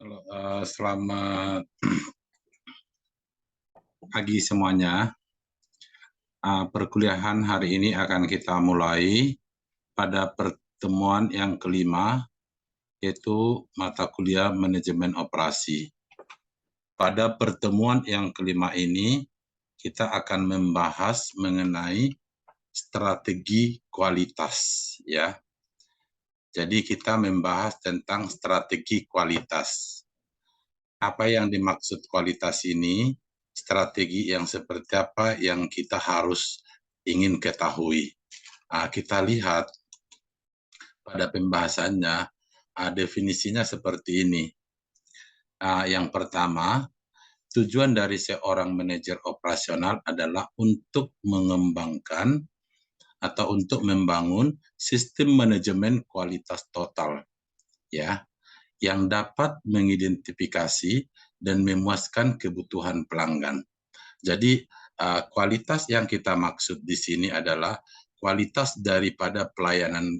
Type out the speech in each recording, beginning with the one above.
Halo, selamat pagi semuanya. Perkuliahan hari ini akan kita mulai pada pertemuan yang kelima, yaitu mata kuliah manajemen operasi. Pada pertemuan yang kelima ini, kita akan membahas mengenai strategi kualitas, ya. Jadi kita membahas tentang strategi kualitas. Apa yang dimaksud kualitas ini, strategi yang seperti apa yang kita harus ingin ketahui. Kita lihat pada pembahasannya, definisinya seperti ini. Yang pertama, tujuan dari seorang manajer operasional adalah untuk mengembangkan atau untuk membangun sistem manajemen kualitas total, ya, yang dapat mengidentifikasi dan memuaskan kebutuhan pelanggan. Jadi kualitas yang kita maksud di sini adalah kualitas daripada pelayanan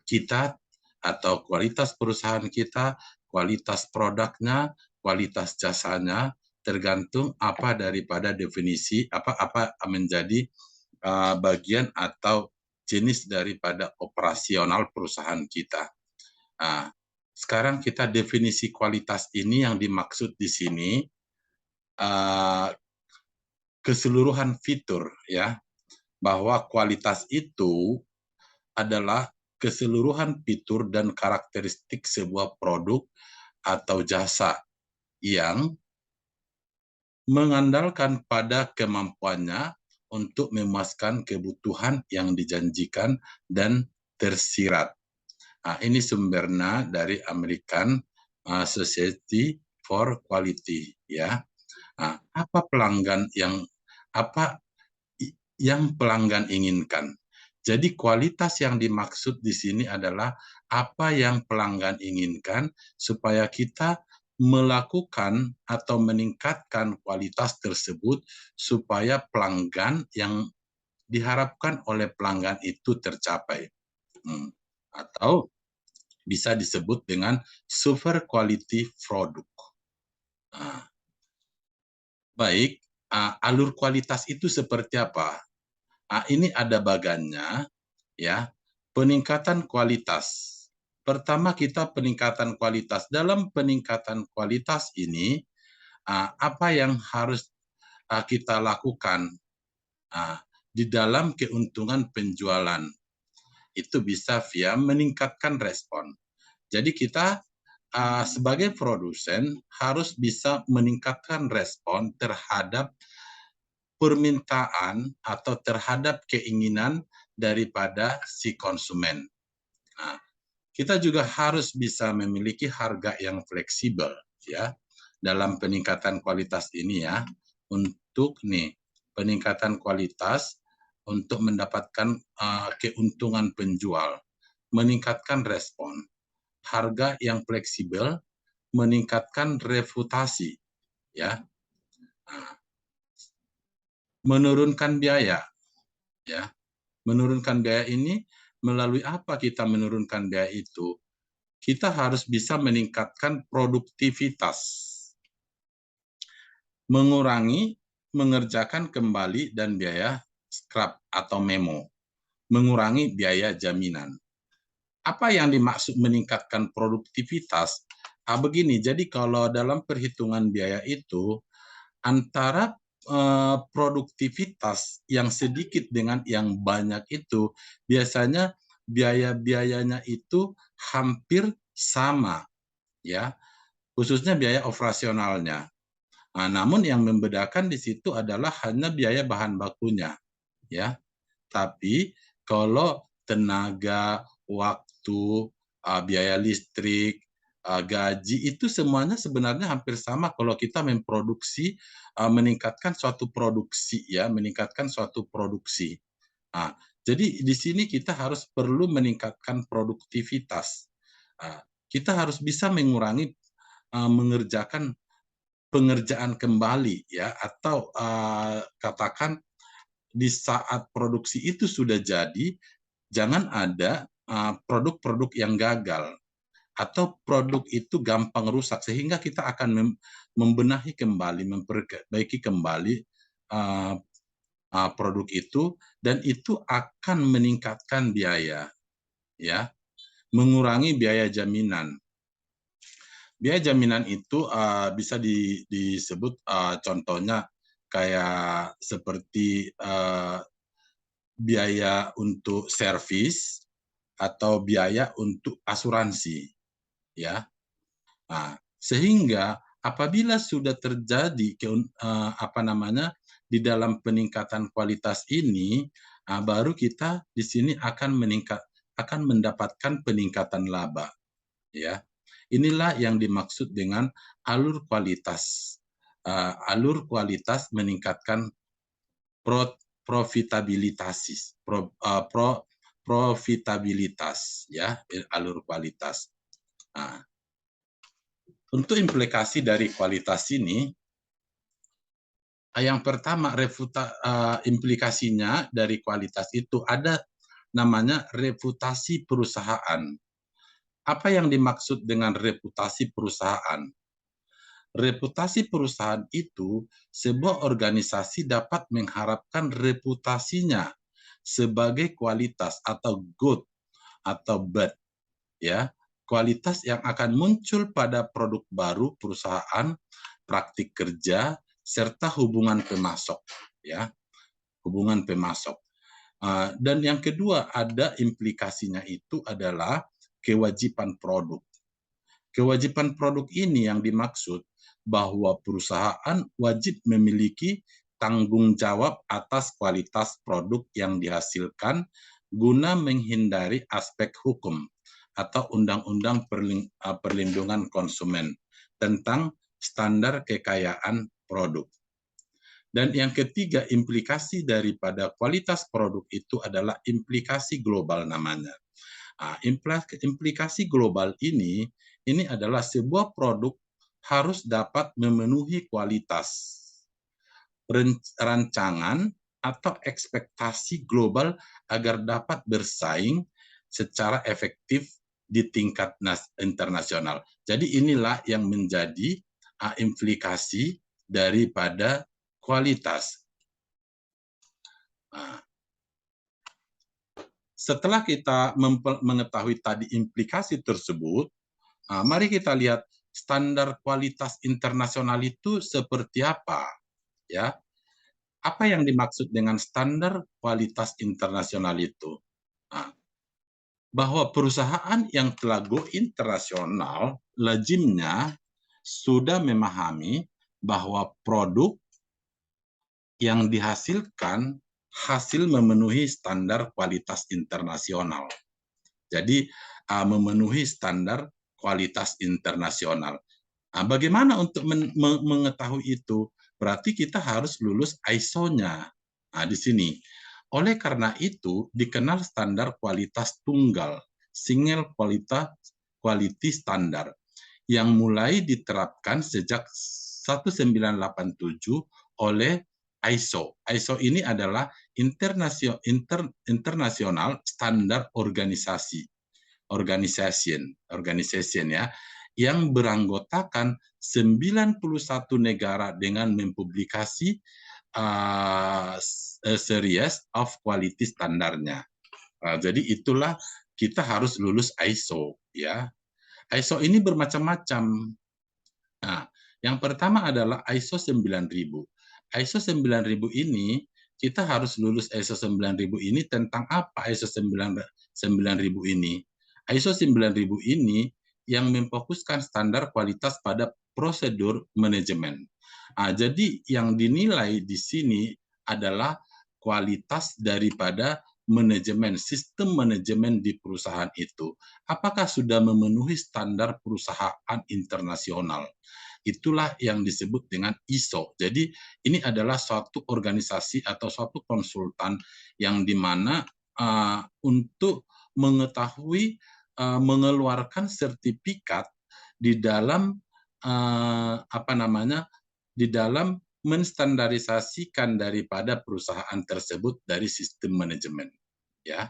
kita atau kualitas perusahaan kita, kualitas produknya, kualitas jasanya, tergantung apa daripada definisi apa menjadi bagian atau jenis daripada operasional perusahaan kita. Sekarang kita definisi kualitas ini yang dimaksud di sini keseluruhan fitur, ya, bahwa kualitas itu adalah keseluruhan fitur dan karakteristik sebuah produk atau jasa yang mengandalkan pada kemampuannya untuk memuaskan kebutuhan yang dijanjikan dan tersirat. Ini sumbernya dari American Society for Quality, ya. Apa yang pelanggan inginkan? Jadi kualitas yang dimaksud di sini adalah apa yang pelanggan inginkan supaya kita melakukan atau meningkatkan kualitas tersebut supaya pelanggan yang diharapkan oleh pelanggan itu tercapai. Atau bisa disebut dengan super quality product. Baik, alur kualitas itu seperti apa? Ini ada bagannya, ya. Peningkatan kualitas. Pertama kita peningkatan kualitas. Dalam peningkatan kualitas ini, apa yang harus kita lakukan di dalam keuntungan penjualan? Itu bisa via meningkatkan respon. Jadi kita sebagai produsen harus bisa meningkatkan respon terhadap permintaan atau terhadap keinginan daripada si konsumen. Kita juga harus bisa memiliki harga yang fleksibel, ya, dalam peningkatan kualitas ini, ya. Untuk peningkatan kualitas untuk mendapatkan keuntungan penjual, meningkatkan respon, harga yang fleksibel, meningkatkan reputasi, ya. Menurunkan biaya, ya. Menurunkan biaya ini melalui apa kita menurunkan biaya itu? Kita harus bisa meningkatkan produktivitas, mengurangi mengerjakan kembali dan biaya scrap atau memo, mengurangi biaya jaminan. Apa yang dimaksud meningkatkan produktivitas? Begini, jadi kalau dalam perhitungan biaya itu antara produktivitas yang sedikit dengan yang banyak itu biasanya biaya-biayanya itu hampir sama, ya, khususnya biaya operasionalnya. Namun yang membedakan di situ adalah hanya biaya bahan bakunya, ya. Tapi kalau tenaga, waktu, biaya listrik, gaji itu semuanya sebenarnya hampir sama kalau kita memproduksi, meningkatkan suatu produksi, ya, meningkatkan suatu produksi. Jadi di sini kita harus perlu meningkatkan produktivitas. Kita harus bisa mengurangi mengerjakan pengerjaan kembali, ya, atau katakan di saat produksi itu sudah jadi, jangan ada produk-produk yang gagal. atau produk itu gampang rusak, sehingga kita akan membenahi kembali, memperbaiki kembali produk itu, dan itu akan meningkatkan biaya, ya, mengurangi biaya jaminan. Biaya jaminan itu bisa disebut contohnya kayak seperti biaya untuk servis atau biaya untuk asuransi, ya. Nah, sehingga apabila sudah terjadi di dalam peningkatan kualitas ini, baru kita di sini akan mendapatkan peningkatan laba, ya. Inilah yang dimaksud dengan alur kualitas. Alur kualitas meningkatkan profitabilitas, ya, alur kualitas. Nah, untuk implikasi dari kualitas ini, yang pertama implikasinya dari kualitas itu ada namanya reputasi perusahaan. Apa yang dimaksud dengan reputasi perusahaan? Reputasi perusahaan itu sebuah organisasi dapat mengharapkan reputasinya sebagai kualitas atau good atau bad, ya, kualitas yang akan muncul pada produk baru perusahaan, praktik kerja, serta hubungan pemasok, ya, hubungan pemasok. Dan yang kedua ada implikasinya itu adalah kewajiban produk. Kewajiban produk ini yang dimaksud bahwa perusahaan wajib memiliki tanggung jawab atas kualitas produk yang dihasilkan guna menghindari aspek hukum atau Undang-Undang Perlindungan Konsumen tentang standar kekayaan produk. Dan yang ketiga, implikasi daripada kualitas produk itu adalah implikasi global namanya. Implikasi global ini adalah sebuah produk harus dapat memenuhi kualitas, rancangan, atau ekspektasi global agar dapat bersaing secara efektif di tingkat internasional. Jadi inilah yang menjadi implikasi daripada kualitas. Setelah kita mengetahui tadi implikasi tersebut, mari kita lihat standar kualitas internasional itu seperti apa, ya. Apa yang dimaksud dengan standar kualitas internasional itu? Bahwa perusahaan yang telah go internasional lazimnya sudah memahami bahwa produk yang dihasilkan hasil memenuhi standar kualitas internasional. Jadi memenuhi standar kualitas internasional. Bagaimana untuk mengetahui itu? Berarti kita harus lulus ISO-nya. Di sini. Oleh karena itu, dikenal standar kualitas tunggal, single quality standard, yang mulai diterapkan sejak 1987 oleh ISO. ISO ini adalah International Standard Organization, ya, yang beranggotakan 91 negara dengan mempublikasi series of quality standarnya. Jadi itulah kita harus lulus ISO, ya. ISO ini bermacam-macam. Nah, yang pertama adalah ISO 9000. ISO 9000 ini kita harus lulus ISO 9000 ini tentang apa ISO 9000 ini? ISO 9000 ini yang memfokuskan standar kualitas pada prosedur manajemen. Jadi yang dinilai di sini adalah kualitas daripada manajemen, sistem manajemen di perusahaan itu. Apakah sudah memenuhi standar perusahaan internasional? Itulah yang disebut dengan ISO. Jadi ini adalah suatu organisasi atau suatu konsultan yang dimana untuk mengetahui mengeluarkan sertifikat di dalam di dalam menstandarisasikan daripada perusahaan tersebut dari sistem manajemen, ya.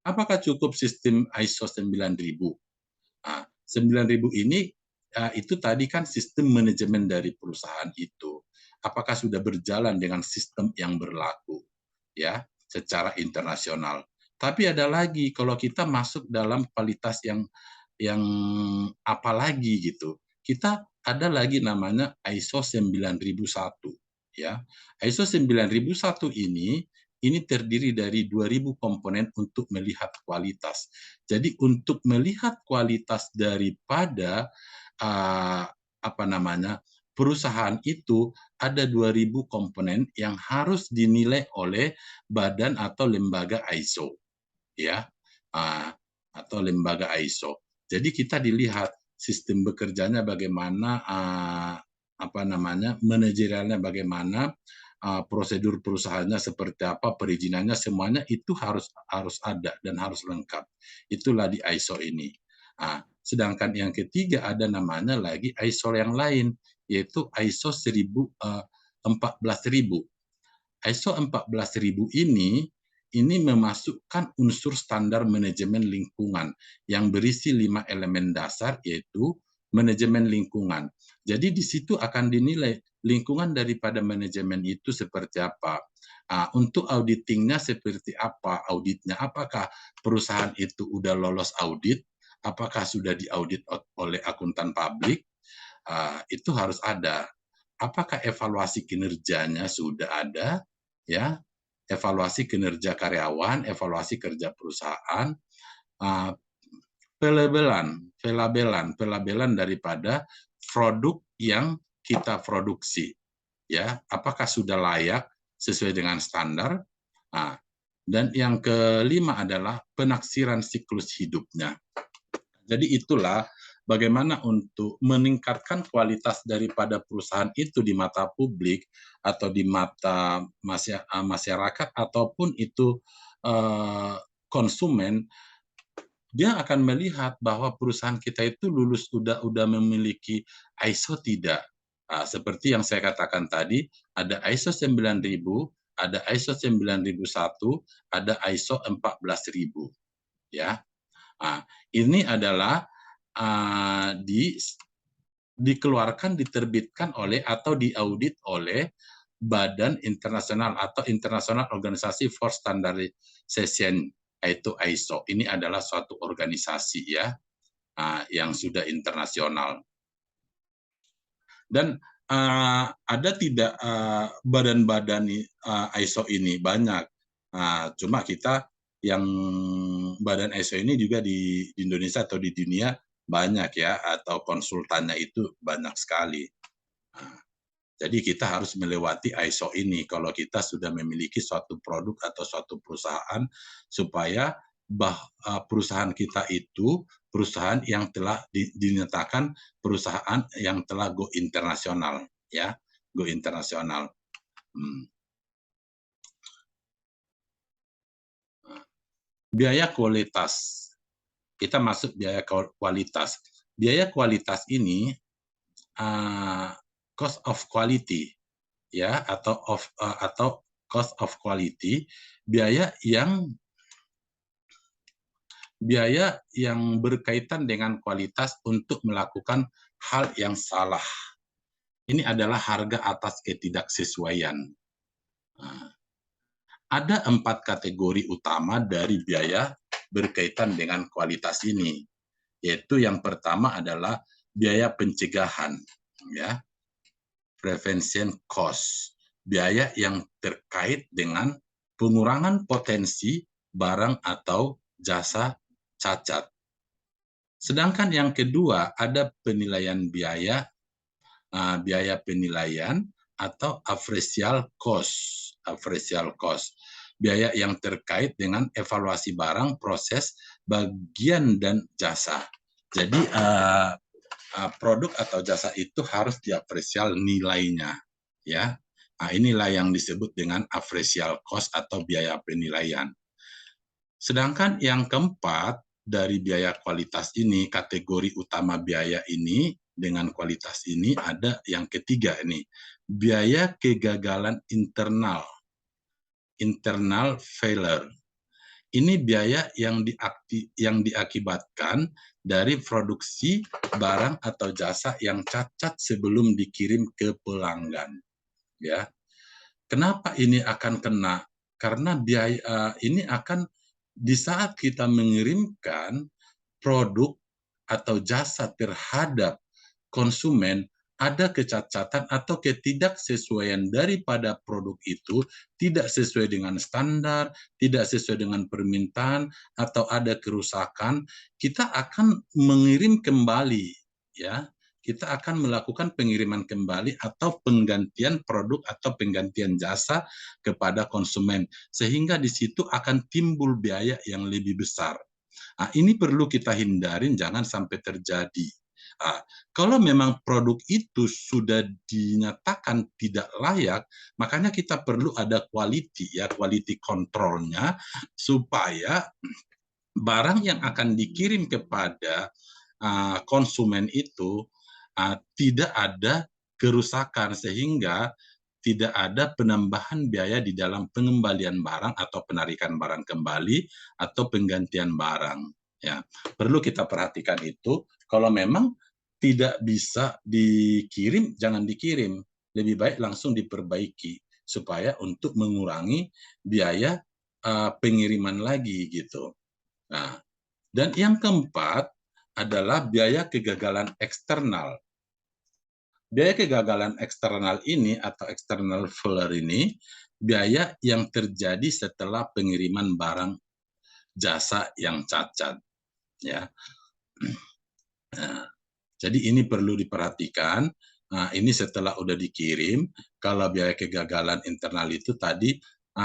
Apakah cukup sistem ISO 9000? Nah, 9.000 ini itu tadi kan sistem manajemen dari perusahaan itu. Apakah sudah berjalan dengan sistem yang berlaku ya secara internasional. Tapi ada lagi kalau kita masuk dalam kualitas yang apalagi gitu. Kita ada lagi namanya ISO 9001 ya. ISO 9001 ini terdiri dari 2.000 komponen untuk melihat kualitas. Jadi untuk melihat kualitas daripada apa namanya perusahaan itu ada 2.000 komponen yang harus dinilai oleh badan atau lembaga ISO ya. Atau lembaga ISO. Jadi kita dilihat sistem bekerjanya bagaimana, apa namanya, manajerialnya bagaimana, prosedur perusahaannya seperti apa, perizinannya semuanya itu harus ada dan harus lengkap. Itulah di ISO ini. Sedangkan yang ketiga ada namanya lagi ISO yang lain, yaitu ISO 14.000. ISO 14.000 ini memasukkan unsur standar manajemen lingkungan yang berisi 5 elemen dasar, yaitu manajemen lingkungan. Jadi di situ akan dinilai lingkungan daripada manajemen itu seperti apa. Untuk auditingnya seperti apa, auditnya apakah perusahaan itu sudah lolos audit, apakah sudah diaudit oleh akuntan publik, itu harus ada. Apakah evaluasi kinerjanya sudah ada, ya, evaluasi kinerja karyawan, evaluasi kerja perusahaan, pelabelan daripada produk yang kita produksi, ya, apakah sudah layak sesuai dengan standar. Dan yang kelima adalah penaksiran siklus hidupnya. Jadi itulah bagaimana untuk meningkatkan kualitas daripada perusahaan itu di mata publik atau di mata masyarakat ataupun itu konsumen, dia akan melihat bahwa perusahaan kita itu lulus udah memiliki ISO tidak. Seperti yang saya katakan tadi, ada ISO 9000, ada ISO 9001, ada ISO 14000, ya. Ini adalah dikeluarkan, diterbitkan oleh atau diaudit oleh badan internasional atau International Organisasi for Standardization, yaitu ISO. Ini adalah suatu organisasi ya yang sudah internasional. Dan ada tidak badan-badan ISO ini? Banyak. Cuma kita yang badan ISO ini juga di Indonesia atau di dunia banyak ya, atau konsultannya itu banyak sekali. Jadi kita harus melewati ISO ini kalau kita sudah memiliki suatu produk atau suatu perusahaan, supaya perusahaan kita itu perusahaan yang telah dinyatakan perusahaan yang telah go internasional, ya, go internasional. Biaya kualitas. Kita masuk biaya kualitas. Biaya kualitas ini cost of quality, ya, atau cost of quality, biaya yang berkaitan dengan kualitas untuk melakukan hal yang salah. Ini adalah harga atas ketidaksesuaian. Ada 4 kategori utama dari biaya berkaitan dengan kualitas ini, yaitu yang pertama adalah biaya pencegahan, ya, prevention cost, biaya yang terkait dengan pengurangan potensi barang atau jasa cacat. Sedangkan yang kedua ada penilaian biaya penilaian atau appraisal cost. Biaya yang terkait dengan evaluasi barang, proses, bagian, dan jasa. Jadi produk atau jasa itu harus diapresial nilainya, ya. Inilah yang disebut dengan appraisal cost atau biaya penilaian. Sedangkan yang keempat dari biaya kualitas ini, kategori utama biaya ini dengan kualitas ini ada yang ketiga ini, biaya kegagalan internal failure. Ini biaya yang diakibatkan dari produksi barang atau jasa yang cacat sebelum dikirim ke pelanggan. Ya, kenapa ini akan kena? Karena biaya ini akan di saat kita mengirimkan produk atau jasa terhadap konsumen, ada kecacatan atau ketidaksesuaian daripada produk itu, tidak sesuai dengan standar, tidak sesuai dengan permintaan, atau ada kerusakan, kita akan mengirim kembali, ya. Kita akan melakukan pengiriman kembali atau penggantian produk atau penggantian jasa kepada konsumen, sehingga di situ akan timbul biaya yang lebih besar. Nah, ini perlu kita hindarin, jangan sampai terjadi. Nah, kalau memang produk itu sudah dinyatakan tidak layak, makanya kita perlu ada quality controlnya, supaya barang yang akan dikirim kepada konsumen itu tidak ada kerusakan, sehingga tidak ada penambahan biaya di dalam pengembalian barang atau penarikan barang kembali atau penggantian barang. Ya, perlu kita perhatikan itu. Kalau memang tidak bisa dikirim, jangan dikirim. Lebih baik langsung diperbaiki supaya untuk mengurangi biaya pengiriman lagi gitu. Nah, dan yang keempat adalah biaya kegagalan eksternal. Biaya kegagalan eksternal ini atau external failure ini biaya yang terjadi setelah pengiriman barang jasa yang cacat, ya. Nah, jadi ini perlu diperhatikan. Nah, ini setelah udah dikirim, kalau biaya kegagalan internal itu tadi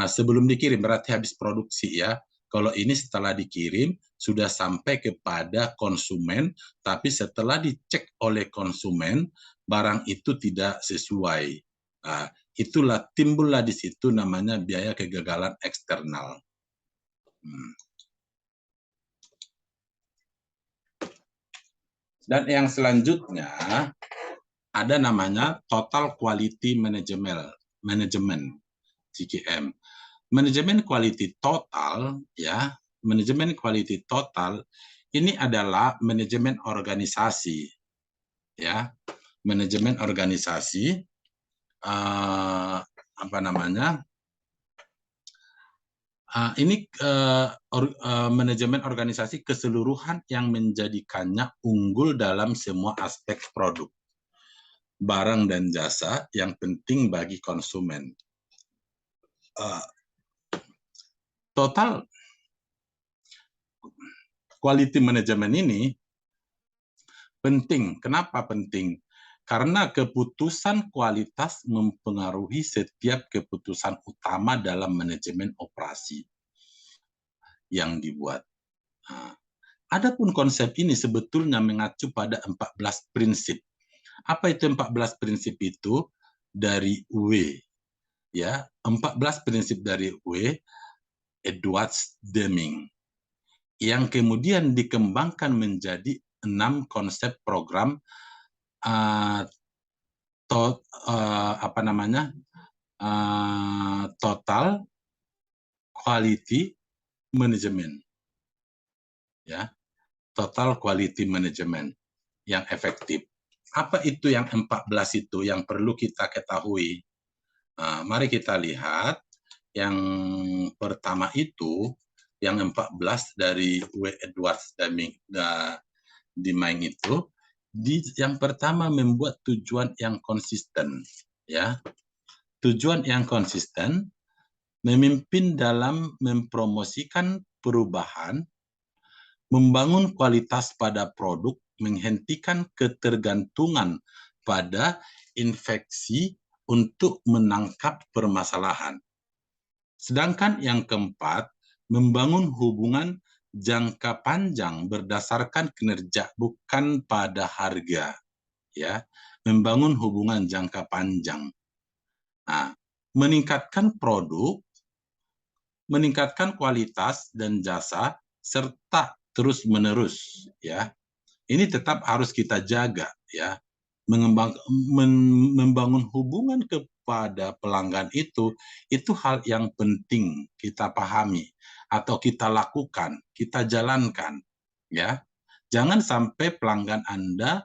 sebelum dikirim berarti habis produksi, ya. Kalau ini setelah dikirim sudah sampai kepada konsumen, tapi setelah dicek oleh konsumen barang itu tidak sesuai. Nah, itulah timbullah di situ namanya biaya kegagalan eksternal. Dan yang selanjutnya ada namanya Total Quality Management, TQM. Manajemen quality total, ya, manajemen quality total ini adalah manajemen organisasi, ya, manajemen organisasi apa namanya? Ini manajemen organisasi keseluruhan yang menjadikannya unggul dalam semua aspek produk, barang dan jasa yang penting bagi konsumen. Total quality management ini penting. Kenapa penting? Karena keputusan kualitas mempengaruhi setiap keputusan utama dalam manajemen operasi yang dibuat. Adapun konsep ini sebetulnya mengacu pada 14 prinsip. Apa itu 14 prinsip itu? Dari W. Ya, 14 prinsip dari W, Edward Deming, yang kemudian dikembangkan menjadi 6 konsep program total quality management, ya, total quality management yang efektif. Apa itu yang 14 itu yang perlu kita ketahui? Mari kita lihat. Yang pertama itu, yang 14 dari W. Edward Deming itu, yang pertama membuat tujuan yang konsisten, ya. Tujuan yang konsisten, memimpin dalam mempromosikan perubahan, membangun kualitas pada produk, menghentikan ketergantungan pada infeksi untuk menangkap permasalahan. Sedangkan yang keempat, membangun hubungan jangka panjang berdasarkan kinerja, bukan pada harga, ya. Membangun hubungan jangka panjang. Nah, meningkatkan produk, meningkatkan kualitas dan jasa, serta terus-menerus, ya. Ini tetap harus kita jaga, ya. Membangun hubungan pada pelanggan itu hal yang penting kita pahami atau kita lakukan, kita jalankan, ya. Jangan sampai pelanggan Anda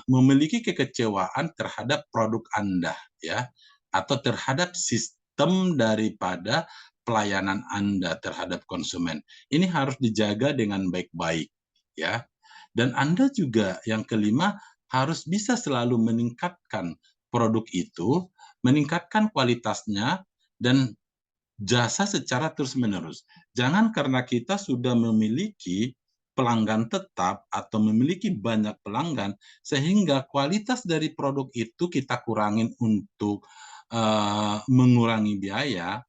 memiliki kekecewaan terhadap produk Anda, ya, atau terhadap sistem daripada pelayanan Anda terhadap konsumen. Ini harus dijaga dengan baik-baik, ya. Dan Anda juga yang kelima harus bisa selalu meningkatkan produk itu, meningkatkan kualitasnya dan jasa secara terus-menerus. Jangan karena kita sudah memiliki pelanggan tetap atau memiliki banyak pelanggan, sehingga kualitas dari produk itu kita kurangin untuk mengurangi biaya,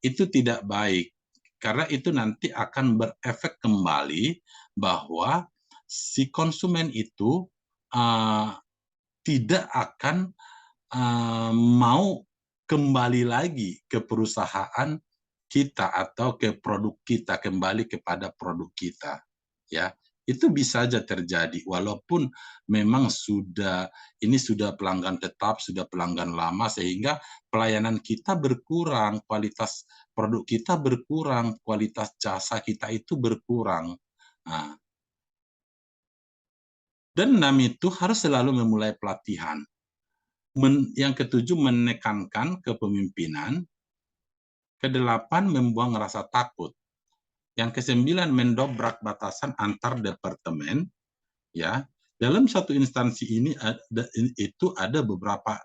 itu tidak baik. Karena itu nanti akan berefek kembali bahwa si konsumen itu tidak akan mau kembali lagi ke perusahaan kita atau ke produk kita, kembali kepada produk kita, ya. Itu bisa saja terjadi walaupun memang ini sudah pelanggan tetap, sudah pelanggan lama, sehingga pelayanan kita berkurang, kualitas produk kita berkurang, kualitas jasa kita itu berkurang. Nah, dan 6 itu harus selalu memulai pelatihan. Yang ketujuh, menekankan kepemimpinan. Kedelapan, membuang rasa takut. Yang kesembilan, mendobrak batasan antar departemen. Ya, dalam satu instansi ini itu ada beberapa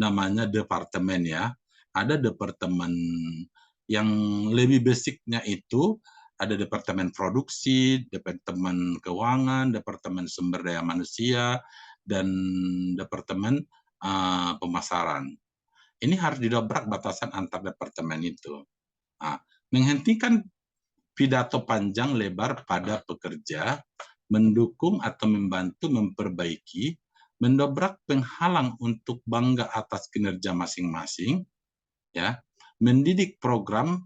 namanya departemen, ya. Ada departemen yang lebih basicnya itu ada departemen produksi, departemen keuangan, departemen sumber daya manusia, dan departemen pemasaran. Ini harus didobrak batasan antar departemen itu. Nah, menghentikan pidato panjang lebar pada pekerja, mendukung atau membantu memperbaiki, mendobrak penghalang untuk bangga atas kinerja masing-masing, ya, mendidik program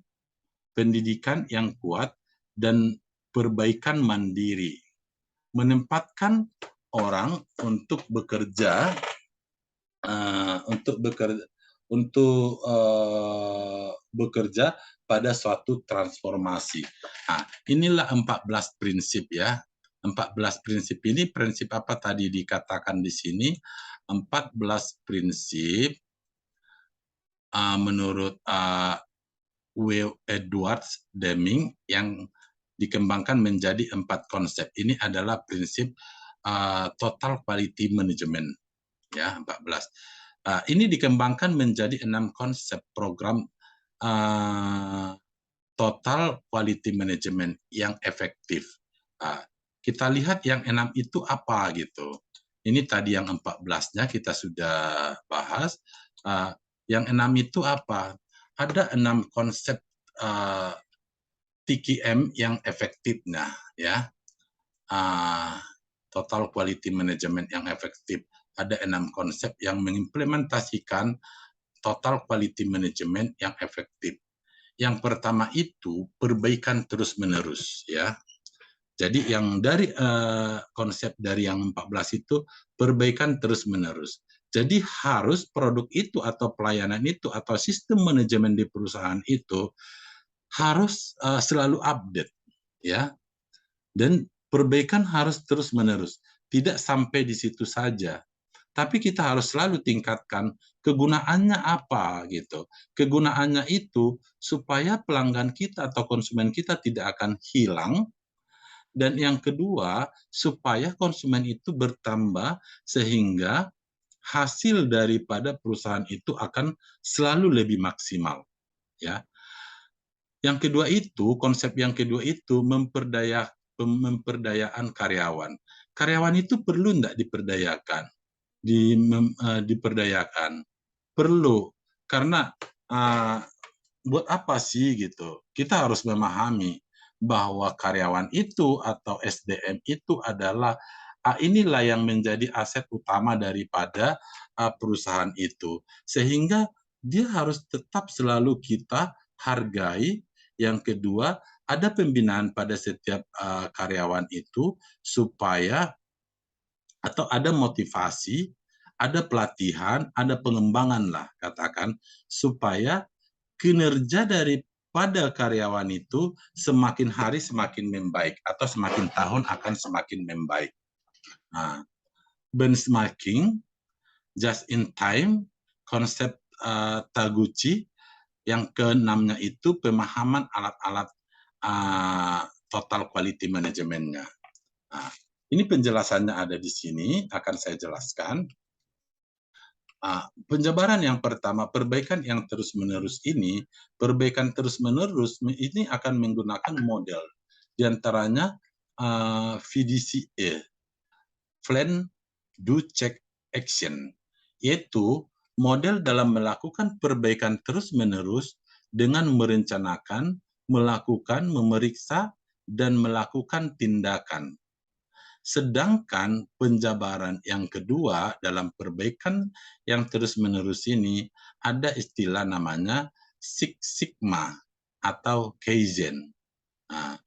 pendidikan yang kuat dan perbaikan mandiri, menempatkan orang untuk bekerja pada suatu transformasi. Nah, inilah 14 prinsip, ya. 14 prinsip ini, prinsip apa tadi dikatakan di sini? 14 prinsip menurut W. Edwards Deming yang dikembangkan menjadi 4 konsep. Ini adalah prinsip total quality management, ya, 14. Ini dikembangkan menjadi 6 konsep program total quality management yang efektif. Kita lihat yang 6 itu apa gitu. Ini tadi yang 14-nya kita sudah bahas. Yang 6 itu apa? Ada 6 konsep TQM yang efektif. Nah, ya. Total quality management yang efektif. Ada 6 konsep yang mengimplementasikan total quality management yang efektif. Yang pertama itu perbaikan terus-menerus, ya. Jadi yang dari konsep dari yang 14 itu perbaikan terus-menerus. Jadi harus produk itu atau pelayanan itu atau sistem manajemen di perusahaan itu harus selalu update, ya. Dan perbaikan harus terus-menerus. Tidak sampai di situ saja. Tapi kita harus selalu tingkatkan kegunaannya apa gitu. Kegunaannya itu supaya pelanggan kita atau konsumen kita tidak akan hilang. Dan yang kedua, supaya konsumen itu bertambah sehingga hasil daripada perusahaan itu akan selalu lebih maksimal, ya. Yang kedua itu, konsep yang kedua itu memperdayaan karyawan. Karyawan itu perlu tidak diperdayakan? Diperdayakan. Perlu, karena buat apa sih gitu? Kita harus memahami bahwa karyawan itu atau SDM itu adalah inilah yang menjadi aset utama daripada perusahaan itu. Sehingga dia harus tetap selalu kita hargai. Yang kedua, ada pembinaan pada setiap karyawan itu supaya atau ada motivasi, ada pelatihan, ada pengembangan lah katakan, supaya kinerja daripada karyawan itu semakin hari semakin membaik atau semakin tahun akan semakin membaik. Nah, benchmarking, just in time, konsep Taguchi, yang keenamnya itu pemahaman alat-alat total quality manajemennya. Nah, ini penjelasannya ada di sini, akan saya jelaskan. Penjabaran yang pertama, perbaikan yang terus-menerus ini, perbaikan terus-menerus ini akan menggunakan model. Di antaranya VDCA, Plan, Do, Check, Action, yaitu model dalam melakukan perbaikan terus-menerus dengan merencanakan, melakukan, memeriksa, dan melakukan tindakan. Sedangkan penjabaran yang kedua dalam perbaikan yang terus-menerus ini ada istilah namanya Six Sigma atau Kaizen. Nah,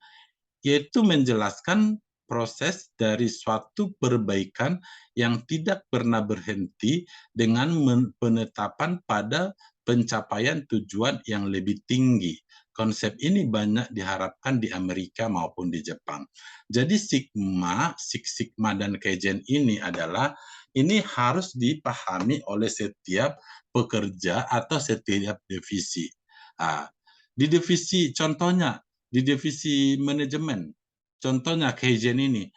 yaitu menjelaskan proses dari suatu perbaikan yang tidak pernah berhenti dengan penetapan pada pencapaian tujuan yang lebih tinggi. Konsep ini banyak diharapkan di Amerika maupun di Jepang. Jadi Six Sigma dan Kaizen ini harus dipahami oleh setiap pekerja atau setiap divisi. Di divisi contohnya, di divisi manajemen, contohnya Kaizen ini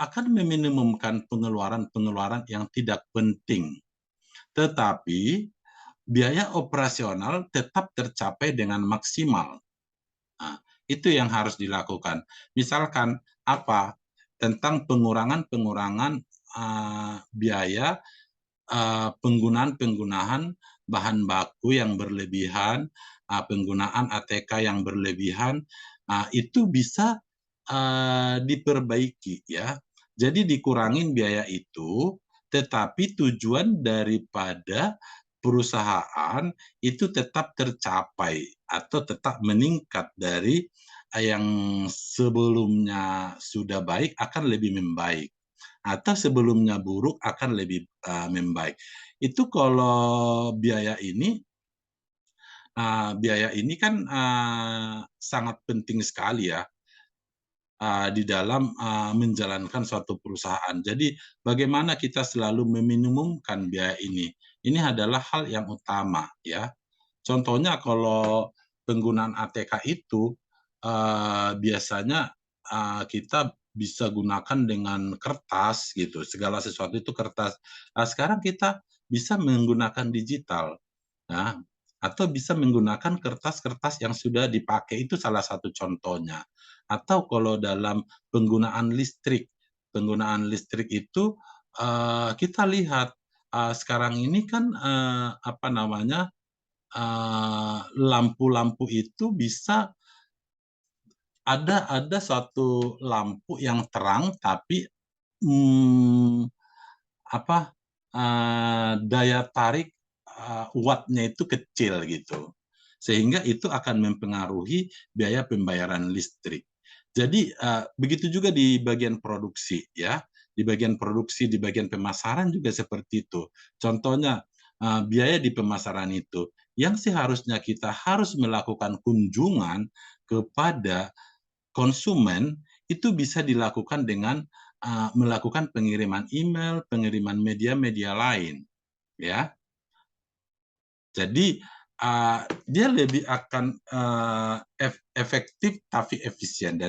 akan meminimumkan pengeluaran-pengeluaran yang tidak penting. Tetapi biaya operasional tetap tercapai dengan maksimal. Nah, itu yang harus dilakukan. Misalkan apa? Tentang pengurangan-pengurangan biaya penggunaan bahan baku yang berlebihan, penggunaan ATK yang berlebihan, itu bisa diperbaiki ya. Jadi dikurangin biaya itu, tetapi tujuan daripada perusahaan itu tetap tercapai atau tetap meningkat dari yang sebelumnya sudah baik akan lebih membaik atau sebelumnya buruk akan lebih membaik. Itu kalau biaya ini kan sangat penting sekali ya di dalam menjalankan suatu perusahaan. Jadi bagaimana kita selalu meminimumkan biaya ini? Ini adalah hal yang utama ya. Contohnya kalau penggunaan ATK itu biasanya kita bisa gunakan dengan kertas gitu. Segala sesuatu itu kertas. Sekarang kita bisa menggunakan digital. Nah, atau bisa menggunakan kertas-kertas yang sudah dipakai, itu salah satu contohnya. Atau kalau dalam penggunaan listrik itu kita lihat sekarang ini kan lampu-lampu itu bisa ada suatu lampu yang terang tapi daya tarik wattnya itu kecil gitu, sehingga itu akan mempengaruhi biaya pembayaran listrik. Jadi begitu juga di bagian produksi ya, di bagian produksi, di bagian pemasaran juga seperti itu. Contohnya biaya di pemasaran itu yang seharusnya kita harus melakukan kunjungan kepada konsumen itu bisa dilakukan dengan melakukan pengiriman email, pengiriman media-media lain, ya. Jadi dia lebih akan efektif tapi efisien,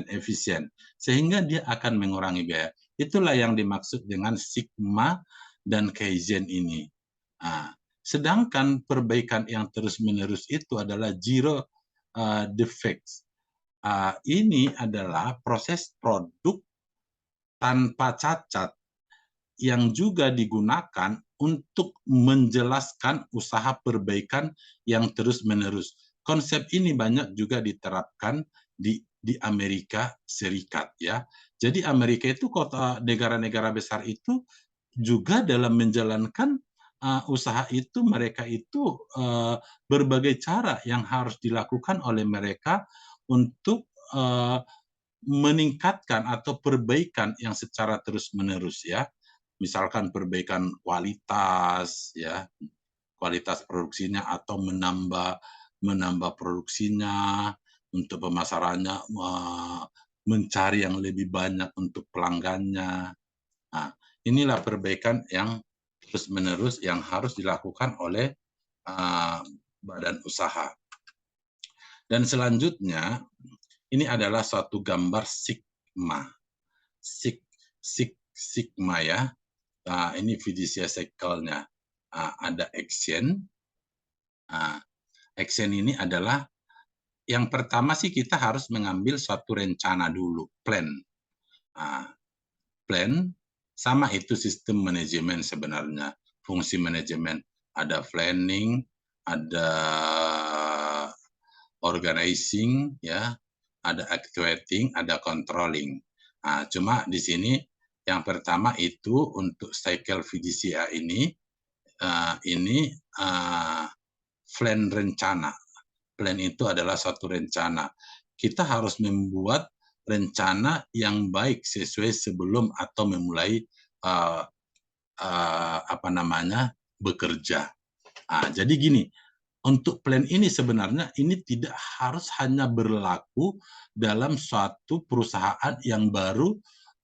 sehingga dia akan mengurangi biaya. Itulah yang dimaksud dengan Sigma dan Kaizen ini. Sedangkan perbaikan yang terus-menerus itu adalah zero defects. Ini adalah proses produk tanpa cacat yang juga digunakan untuk menjelaskan usaha perbaikan yang terus-menerus. Konsep ini banyak juga diterapkan di Amerika Serikat ya. Jadi Amerika itu negara-negara besar itu juga dalam menjalankan usaha itu, mereka itu berbagai cara yang harus dilakukan oleh mereka untuk meningkatkan atau perbaikan yang secara terus-menerus ya. misalkan perbaikan kualitas, ya, kualitas produksinya atau menambah produksinya untuk pemasarannya, mencari yang lebih banyak untuk pelanggannya. Nah, inilah perbaikan yang terus-menerus yang harus dilakukan oleh badan usaha. Dan selanjutnya, ini adalah suatu gambar sigma. Sigma ya. Nah, ini fiducia cycle-nya. Ada action. Action ini adalah yang pertama sih kita harus mengambil suatu rencana dulu, plan. Plan sama itu sistem manajemen sebenarnya. Fungsi manajemen ada planning, ada organizing, ya, ada actuating, ada controlling. Cuma di sini yang pertama itu untuk cycle fiducia ini plan rencana. Plan itu adalah suatu rencana. Kita harus membuat rencana yang baik sesuai sebelum atau memulai bekerja. Jadi gini, untuk plan ini sebenarnya ini tidak harus hanya berlaku dalam suatu perusahaan yang baru